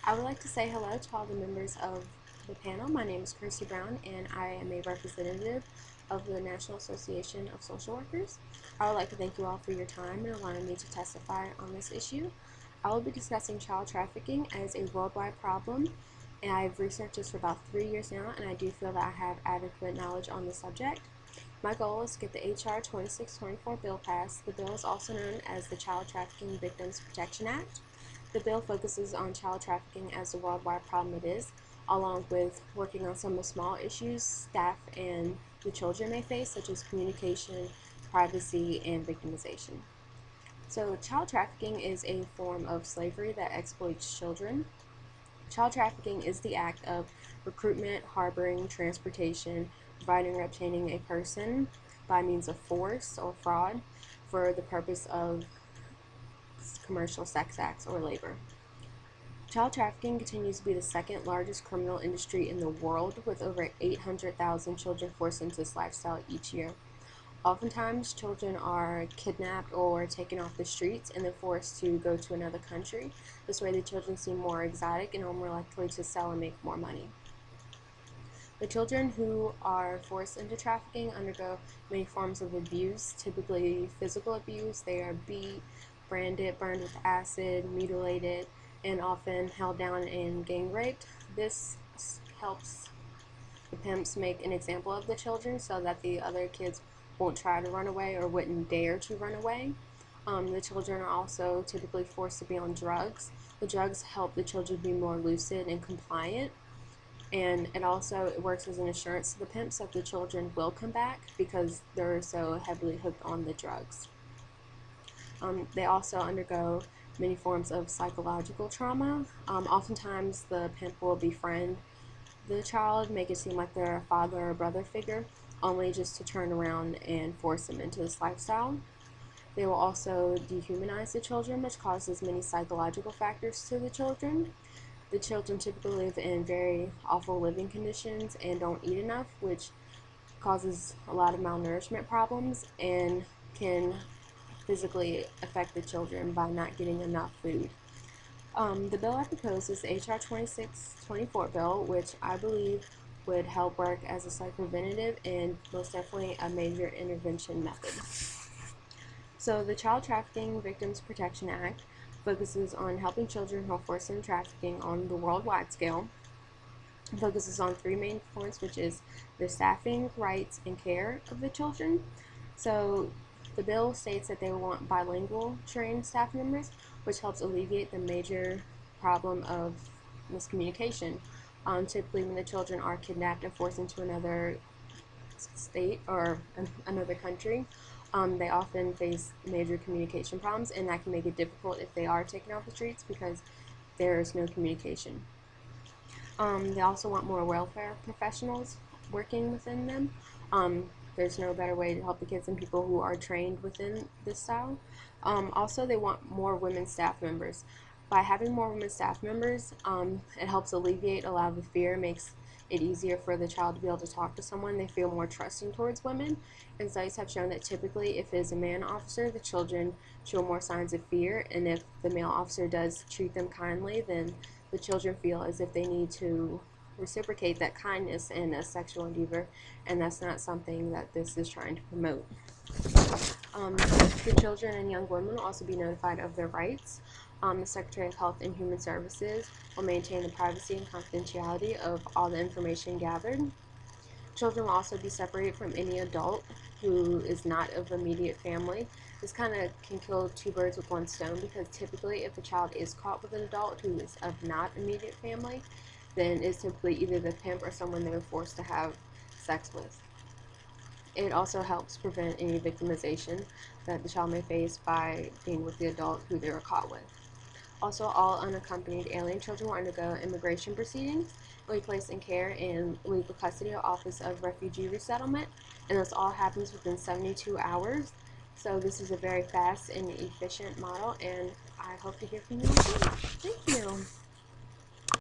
I would like to say hello to all the members of the panel. My name is Kirsty Brown, and I am a representative of the National Association of Social Workers. I would like to thank you all for your time and allowing me to testify on this issue. I will be discussing child trafficking as a worldwide problem, and I've researched this for about 3 years now, and I do feel that I have adequate knowledge on the subject. My goal is to get the H.R. 2624 bill passed. The bill is also known as the Child Trafficking Victims Protection Act. The bill focuses on child trafficking as the worldwide problem it is, along with working on some of the small issues staff and the children may face, such as communication, privacy, and victimization. So, child trafficking is a form of slavery that exploits children. Child trafficking is the act of recruitment, harboring, transportation, providing or obtaining a person by means of force or fraud for the purpose of commercial sex acts or labor. Child trafficking continues to be the second largest criminal industry in the world, with over 800,000 children forced into this lifestyle each year. Oftentimes, children are kidnapped or taken off the streets and then forced to go to another country. This way, the children seem more exotic and are more likely to sell and make more money. The children who are forced into trafficking undergo many forms of abuse, typically physical abuse. They are beat, branded, burned with acid, mutilated, and often held down and gang raped. This helps the pimps make an example of the children so that the other kids won't try to run away or wouldn't dare to run away. The children are also typically forced to be on drugs. The drugs help the children be more lucid and compliant, and it works as an assurance to the pimps that the children will come back because they're so heavily hooked on the drugs. They also undergo many forms of psychological trauma. Oftentimes, the pimp will befriend the child, make it seem like they're a father or brother figure, only just to turn around and force them into this lifestyle. They will also dehumanize the children, which causes many psychological factors to the children. The children typically live in very awful living conditions and don't eat enough, which causes a lot of malnourishment problems and can physically affect the children by not getting enough food. The bill I propose is the H.R. 2624 bill, which I believe would help work as a preventative and most definitely a major intervention method. So the Child Trafficking Victims Protection Act focuses on helping children who are forced into trafficking on the worldwide scale. It focuses on three main points, which is the staffing, rights, and care of the children. So the bill states that they want bilingual trained staff members, which helps alleviate the major problem of miscommunication. Typically, when the children are kidnapped and forced into another state or another country, they often face major communication problems, and that can make it difficult if they are taken off the streets because there is no communication. They also want more welfare professionals working within them. There's no better way to help the kids than people who are trained within this style. Also, they want more women staff members. By having more women staff members, it helps alleviate a lot of the fear, makes it easier for the child to be able to talk to someone. They feel more trusting towards women, and studies have shown that typically if it is a man officer, the children show more signs of fear, and if the male officer does treat them kindly, then the children feel as if they need to reciprocate that kindness in a sexual endeavor, and that's not something that this is trying to promote. The children and young women will also be notified of their rights. The Secretary of Health and Human Services will maintain the privacy and confidentiality of all the information gathered. Children will also be separated from any adult who is not of immediate family. This kind of can kill two birds with one stone, because typically if a child is caught with an adult who is of not immediate family, then it's typically either the pimp or someone they were forced to have sex with. It also helps prevent any victimization that the child may face by being with the adult who they were caught with. Also, all unaccompanied alien children will undergo immigration proceedings and be placed in care in legal custody or Office of Refugee Resettlement, and this all happens within 72 hours. So this is a very fast and efficient model, and I hope to hear from you soon. Thank you.